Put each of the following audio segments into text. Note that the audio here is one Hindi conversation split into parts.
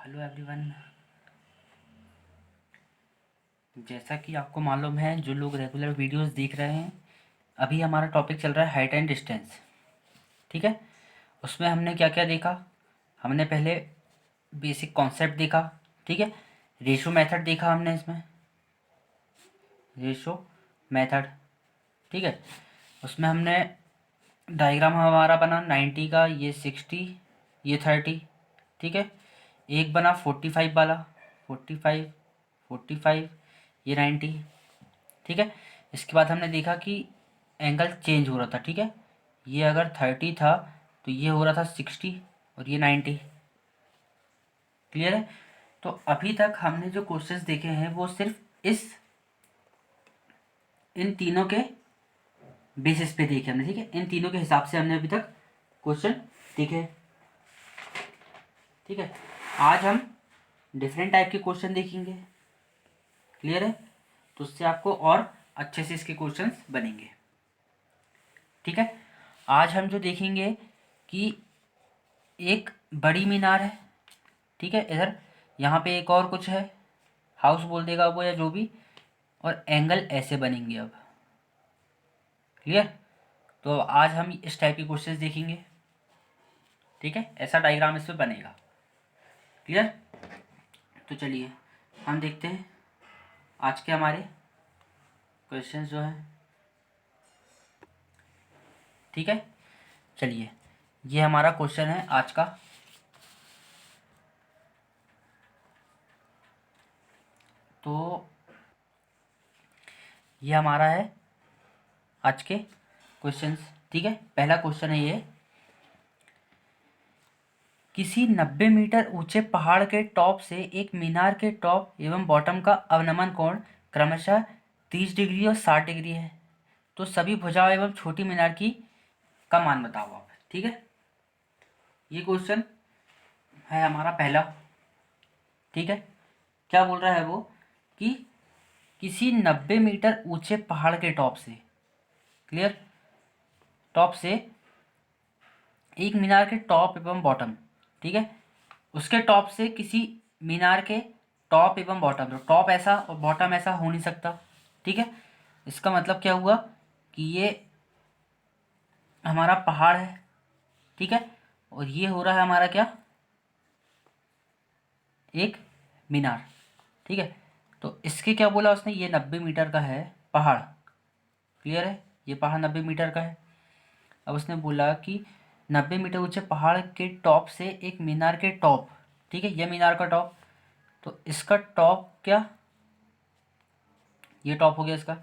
Hello everyone. जैसा कि आपको मालूम है, जो लोग रेगुलर वीडियोस देख रहे हैं, अभी हमारा टॉपिक चल रहा है हाइट एंड डिस्टेंस। ठीक है। उसमें हमने क्या क्या देखा। हमने पहले बेसिक कॉन्सेप्ट देखा। ठीक है। रेशो मेथड देखा हमने इसमें, रेशो मेथड। ठीक है। उसमें हमने डायग्राम हमारा बना 90 का, ये 60, ये 30। ठीक है। एक बना 45 वाला, 45, 45, ये 90। ठीक है। इसके बाद हमने देखा कि एंगल चेंज हो रहा था। ठीक है। ये अगर 30 था तो ये हो रहा था 60 और ये 90। क्लियर है। तो अभी तक हमने जो क्वेश्चंस देखे हैं वो सिर्फ इन तीनों के बेसिस पे देखे हमने। ठीक है। इन तीनों के हिसाब से हमने अभी तक क्वेश्चन देखे। ठीक है। आज हम डिफरेंट टाइप के क्वेश्चन देखेंगे। क्लियर है। तो उससे आपको और अच्छे से इसके क्वेश्चंस बनेंगे। ठीक है। आज हम जो देखेंगे कि एक बड़ी मीनार है। ठीक है। इधर यहाँ पे एक और कुछ है, हाउस बोल देगा वो या जो भी, और एंगल ऐसे बनेंगे अब। क्लियर। तो आज हम इस टाइप के क्वेश्चंस देखेंगे। ठीक है। ऐसा डायग्राम इस पे बनेगा। क्लियर। तो चलिए हम देखते हैं आज के हमारे क्वेश्चंस जो हैं। ठीक है। चलिए, ये हमारा क्वेश्चन है आज का। तो ये हमारा है आज के क्वेश्चंस। ठीक है। पहला क्वेश्चन है ये, किसी 90 मीटर ऊंचे पहाड़ के टॉप से एक मीनार के टॉप एवं बॉटम का अवनमन कोण क्रमशः 30 डिग्री और 60 डिग्री है। तो सभी भुजाओं एवं छोटी मीनार की का मान बताओ आप। ठीक है। ये क्वेश्चन है हमारा पहला। ठीक है। क्या बोल रहा है वो कि किसी 90 मीटर ऊंचे पहाड़ के टॉप से, क्लियर, टॉप से एक मीनार के टॉप एवं बॉटम। ठीक है। उसके टॉप से किसी मीनार के टॉप एवं बॉटम, तो टॉप ऐसा और बॉटम ऐसा हो नहीं सकता। ठीक है। इसका मतलब क्या हुआ कि ये हमारा पहाड़ है। ठीक है। और ये हो रहा है हमारा क्या, एक मीनार। ठीक है। तो इसके क्या बोला उसने, ये 90 मीटर का है पहाड़। क्लियर है। ये पहाड़ 90 मीटर का है। अब उसने बोला कि 90 मीटर ऊंचे पहाड़ के टॉप से एक मीनार के टॉप। ठीक है। ये मीनार का टॉप, तो इसका टॉप क्या, ये टॉप हो गया इसका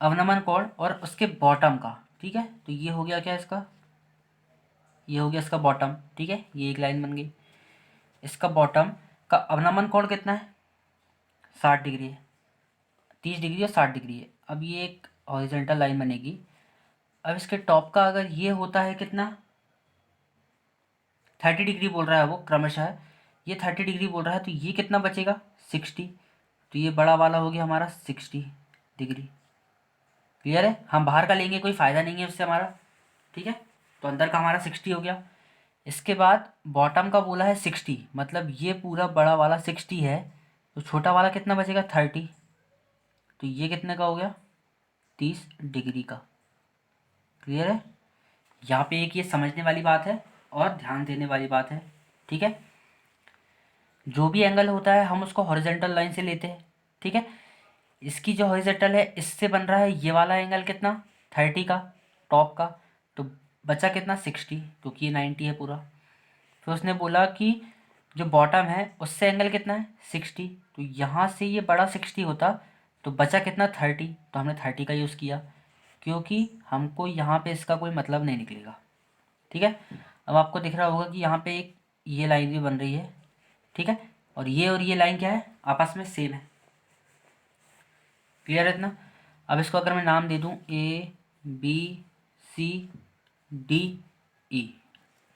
अवनमन कोण, और उसके बॉटम का। ठीक है। तो ये हो गया क्या इसका, ये हो गया इसका बॉटम। ठीक है। ये एक लाइन बन गई। इसका बॉटम का अवनमन कोण कितना है, 60 डिग्री है। 30 डिग्री और 60 डिग्री है। अब ये एक हॉरिजॉन्टल लाइन बनेगी। अब इसके टॉप का अगर ये होता है कितना, 30 डिग्री बोल रहा है वो क्रमशः, ये 30 डिग्री बोल रहा है, तो ये कितना बचेगा, 60। तो ये बड़ा वाला हो गया हमारा 60 डिग्री। क्लियर है। हम बाहर का लेंगे, कोई फ़ायदा नहीं है उससे हमारा। ठीक है। तो अंदर का हमारा 60 हो गया। इसके बाद बॉटम का बोला है 60, मतलब ये पूरा बड़ा वाला 60 है, तो छोटा वाला कितना बचेगा, 30। तो ये कितने का हो गया, 30 डिग्री का। क्लियर है। यहाँ पे एक ये समझने वाली बात है और ध्यान देने वाली बात है। ठीक है। जो भी एंगल होता है हम उसको हॉरिजॉन्टल लाइन से लेते हैं। ठीक है। इसकी जो हॉरिजॉन्टल है, इससे बन रहा है ये वाला एंगल कितना, 30 का, टॉप का। तो बचा कितना, 60, क्योंकि ये 90 है पूरा। फिर उसने बोला कि जो बॉटम है उससे एंगल कितना है, 60। तो यहाँ से ये बड़ा 60 होता, तो बचा कितना, 30। तो हमने 30 का यूज़ किया, क्योंकि हमको यहाँ पे इसका कोई मतलब नहीं निकलेगा। ठीक है। अब आपको दिख रहा होगा कि यहाँ पे एक ये लाइन भी बन रही है। ठीक है। और ये लाइन क्या है, आपस में सेम है। क्लियर है इतना। अब इसको अगर मैं नाम दे दूँ ABCDE,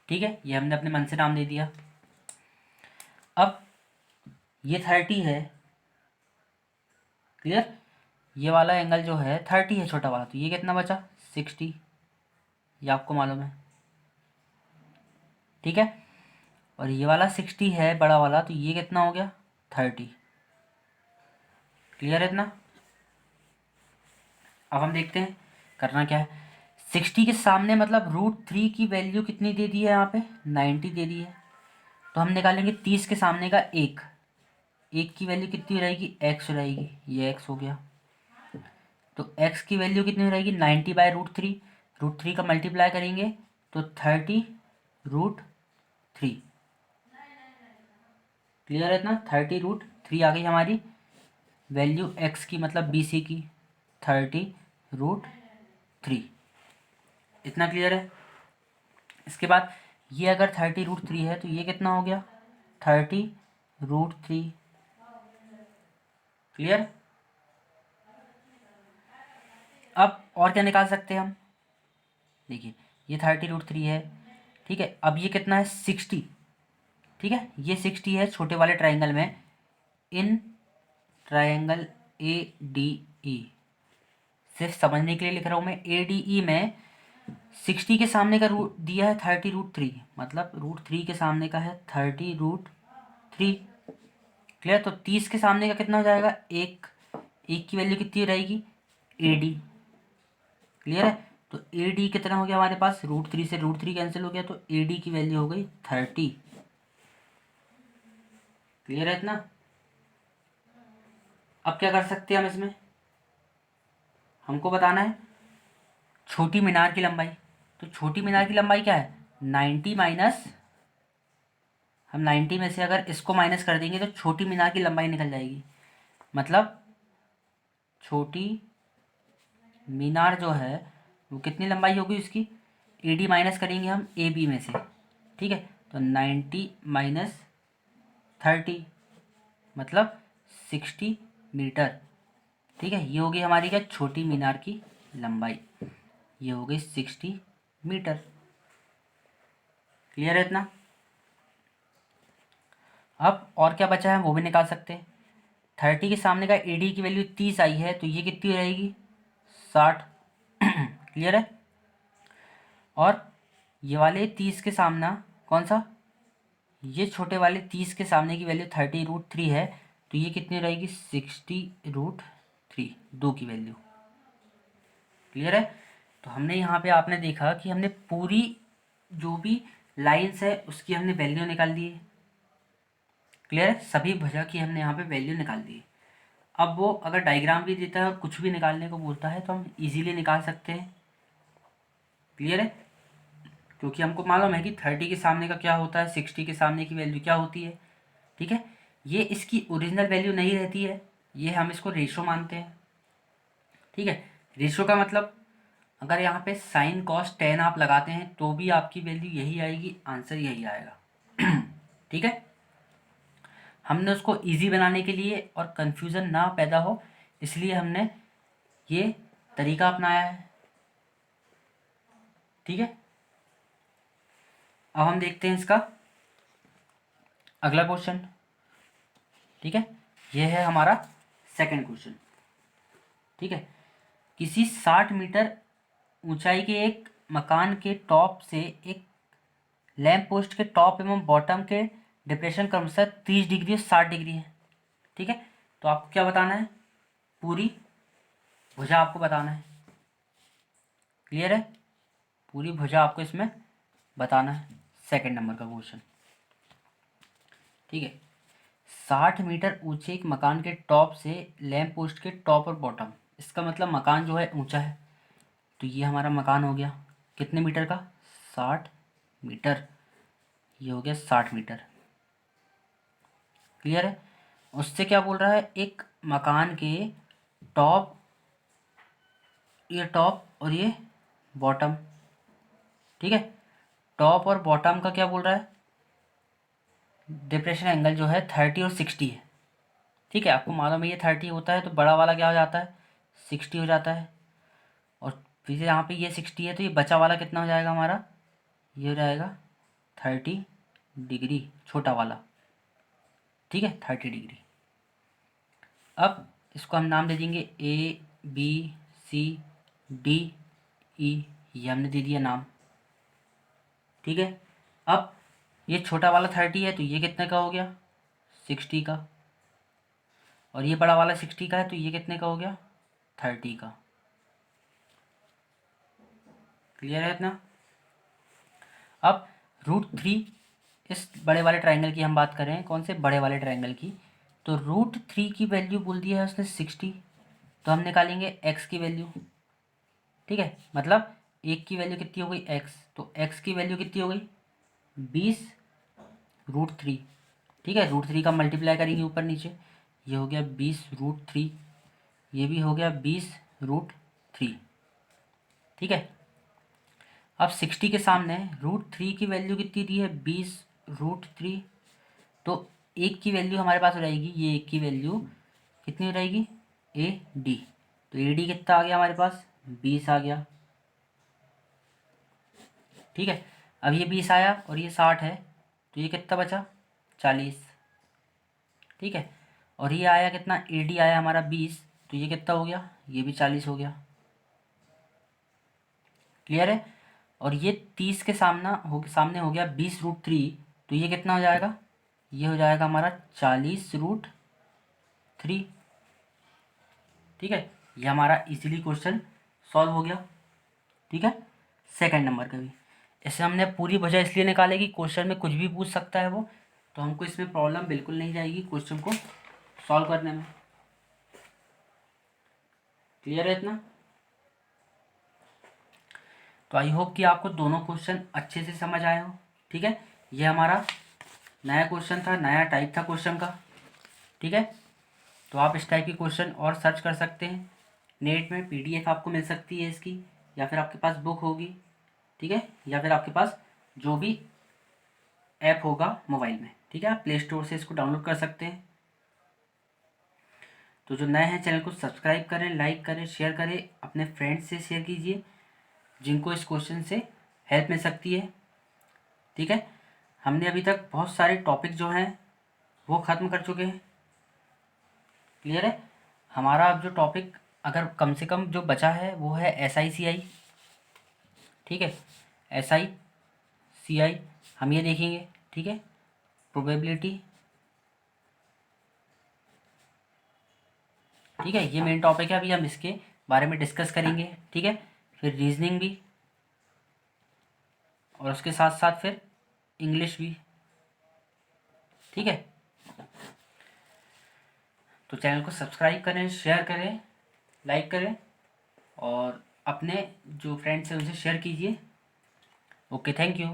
ठीक है, ये हमने अपने मन से नाम दे दिया। अब ये 30 है। क्लियर। ये वाला एंगल जो है 30 है, छोटा वाला, तो ये कितना बचा, 60। ये आपको मालूम है। ठीक है। और ये वाला 60 है बड़ा वाला, तो ये कितना हो गया 30। क्लियर है इतना। अब हम देखते हैं करना क्या है। 60 के सामने मतलब √3 की वैल्यू कितनी दे दी है यहाँ पे 90 दे दी है। तो हम निकालेंगे 30 के सामने का एक की वैल्यू कितनी हो रहेगी x हो रहेगी, ये x हो गया। तो x की वैल्यू कितनी हो रहेगी 90/√3, √3 का मल्टीप्लाई करेंगे तो 30√3। क्लियर है इतना। 30√3 आ गई हमारी वैल्यू x की, मतलब BC की 30√3। इतना क्लियर है। इसके बाद ये अगर 30√3 है तो ये कितना हो गया 30√3। क्लियर। अब और क्या निकाल सकते हैं हम, देखिए ये 30√3 है, ठीक है। अब ये कितना है 60, ठीक है। ये 60 है छोटे वाले ट्राइंगल में, इन ट्राइंगल ADE, सिर्फ समझने के लिए लिख रहा हूँ मैं। ADE में 60 के सामने का रूट दिया है 30√3, मतलब √3 के सामने का है 30√3। क्लियर। तो 30 के सामने का कितना हो जाएगा एक की वैल्यू कितनी रहेगी AD। क्लियर है। तो AD कितना हो गया हमारे पास, √3 से √3 कैंसिल हो गया, तो AD की वैल्यू हो गई 30। क्लियर है इतना। अब क्या कर सकते हैं हम इसमें, हमको बताना है छोटी मीनार की लंबाई। तो छोटी मीनार की लंबाई क्या है 90 माइनस, हम 90 में से अगर इसको माइनस कर देंगे तो छोटी मीनार की लंबाई निकल जाएगी। मतलब छोटी मीनार जो है वो कितनी लंबाई होगी उसकी, AD माइनस करेंगे हम AB में से, ठीक है। तो 90 माइनस 30 मतलब 60 मीटर, ठीक है। ये होगी हमारी क्या छोटी मीनार की लंबाई, ये हो गई 60 मीटर। क्लियर है इतना। अब और क्या बचा है वो भी निकाल सकते हैं। 30 के सामने का AD की वैल्यू 30 आई है, तो ये कितनी रहेगी 60। क्लियर है। और ये वाले 30 के सामना कौन सा, ये छोटे वाले 30 के सामने की वैल्यू 30√3 है, तो ये कितनी रहेगी 60√3, 2 की वैल्यू। क्लियर है। तो हमने यहाँ पे आपने देखा कि हमने पूरी जो भी लाइंस है उसकी हमने वैल्यू निकाल दी है। क्लियर है। सभी भुजा की हमने यहाँ पे वैल्यू निकाल दी है। अब वो अगर डायग्राम भी देता है और कुछ भी निकालने को बोलता है तो हम इजीली निकाल सकते हैं। क्लियर है। क्योंकि हमको मालूम है कि 30 के सामने का क्या होता है, 60 के सामने की वैल्यू क्या होती है, ठीक है। ये इसकी ओरिजिनल वैल्यू नहीं रहती है, ये हम इसको रेशो मानते हैं, ठीक है। रेशो का मतलब अगर यहाँ पे साइन कॉस टेन आप लगाते हैं तो भी आपकी वैल्यू यही आएगी, आंसर यही आएगा। ठीक है। हमने उसको इजी बनाने के लिए और कन्फ्यूज़न ना पैदा हो इसलिए हमने ये तरीका अपनाया है, ठीक है। अब हम देखते हैं इसका अगला क्वेश्चन, ठीक है। ये है हमारा सेकंड क्वेश्चन, ठीक है। किसी 60 मीटर ऊंचाई के एक मकान के टॉप से एक लैंप पोस्ट के टॉप एवं बॉटम के डिप्रेशन क्रमशः 30 डिग्री और 60 डिग्री है, ठीक है। तो आपको क्या बताना है, पूरी भुजा आपको बताना है। क्लियर है। पूरी भुजा आपको इसमें बताना है, सेकंड नंबर का क्वेश्चन, ठीक है। 60 मीटर ऊंचे एक मकान के टॉप से लैंप पोस्ट के टॉप और बॉटम, इसका मतलब मकान जो है ऊंचा है, तो ये हमारा मकान हो गया कितने मीटर का 60 मीटर, ये हो गया 60 मीटर। क्लियर है। उससे क्या बोल रहा है, एक मकान के टॉप, ये टॉप और ये बॉटम, ठीक है। टॉप और बॉटम का क्या बोल रहा है, डिप्रेशन एंगल जो है 30 और 60 है, ठीक है। आपको मालूम है ये 30 होता है तो बड़ा वाला क्या हो जाता है 60 हो जाता है, और फिर यहाँ पे ये 60 है तो ये बचा वाला कितना हो जाएगा हमारा, ये हो जाएगा 30 डिग्री छोटा वाला, ठीक है 30 डिग्री। अब इसको हम नाम दे देंगे ABCDE, ये हमने दे दिया नाम, ठीक है। अब ये छोटा वाला 30 है तो ये कितने का हो गया, 60 का। और ये बड़ा वाला 60 का है तो ये कितने का हो गया, 30 का। क्लियर है इतना। अब √3, इस बड़े वाले ट्रायंगल की हम बात कर रहे हैं, कौन से बड़े वाले ट्रायंगल की। तो √3 की वैल्यू बोल दिया है उसने 60, तो हम निकालेंगे एक्स की वैल्यू। ठीक है, मतलब एक की वैल्यू कितनी हो गई एक्स, तो एक्स की वैल्यू कितनी हो गई 20 √3। ठीक है, √3 का मल्टीप्लाई करेंगे ऊपर नीचे, ये हो गया 20 √3, ये भी हो गया 20 √3। ठीक है, अब 60 के सामने √3 की वैल्यू कितनी दी है 20 √3, तो एक की वैल्यू हमारे पास हो जाएगी, ये एक की वैल्यू कितनी हो जाएगी AD। तो AD कितना आ गया हमारे पास 20 आ गया। ठीक है, अब ये 20 आया और ये 60 है तो ये कितना बचा 40। ठीक है, और ये आया कितना AD आया हमारा 20, तो ये कितना हो गया, ये भी 40 हो गया। क्लियर है। और ये 30 के सामने हो गया 20 √3, तो ये कितना हो जाएगा, ये हो जाएगा हमारा 40 √3। ठीक है, ये हमारा इजीली क्वेश्चन सॉल्व हो गया। ठीक है, सेकंड नंबर का भी इसे हमने पूरी वजह इसलिए निकालेगी, क्वेश्चन में कुछ भी पूछ सकता है वो, तो हमको इसमें प्रॉब्लम बिल्कुल नहीं जाएगी क्वेश्चन को सॉल्व करने में। क्लियर है इतना। तो आई होप कि आपको दोनों क्वेश्चन अच्छे से समझ आए हो। ठीक है, ये हमारा नया क्वेश्चन था, नया टाइप था क्वेश्चन का। ठीक है, तो आप इस टाइप की क्वेश्चन और सर्च कर सकते हैं नेट में, PDF आपको मिल सकती है इसकी, या फिर आपके पास बुक होगी। ठीक है, या फिर आपके पास जो भी ऐप होगा मोबाइल में, ठीक है, आप प्ले स्टोर से इसको डाउनलोड कर सकते हैं। तो जो नए हैं चैनल को सब्सक्राइब करें, लाइक करें, शेयर करें, अपने फ्रेंड्स से शेयर कीजिए जिनको इस क्वेश्चन से हेल्प मिल सकती है। ठीक है, हमने अभी तक बहुत सारे टॉपिक जो हैं वो ख़त्म कर चुके हैं। क्लियर है। हमारा अब जो टॉपिक अगर कम से कम जो बचा है वो है SI CI। ठीक है, SI CI हम ये देखेंगे। ठीक है, प्रोबेबिलिटी। ठीक है, ये मेन टॉपिक है, अभी हम इसके बारे में डिस्कस करेंगे। ठीक है, फिर रीजनिंग भी, और उसके साथ साथ फिर इंग्लिश भी। ठीक है, तो चैनल को सब्सक्राइब करें, शेयर करें, लाइक करें, और अपने जो फ्रेंड्स हैं उनसे शेयर कीजिए। Okay, thank you.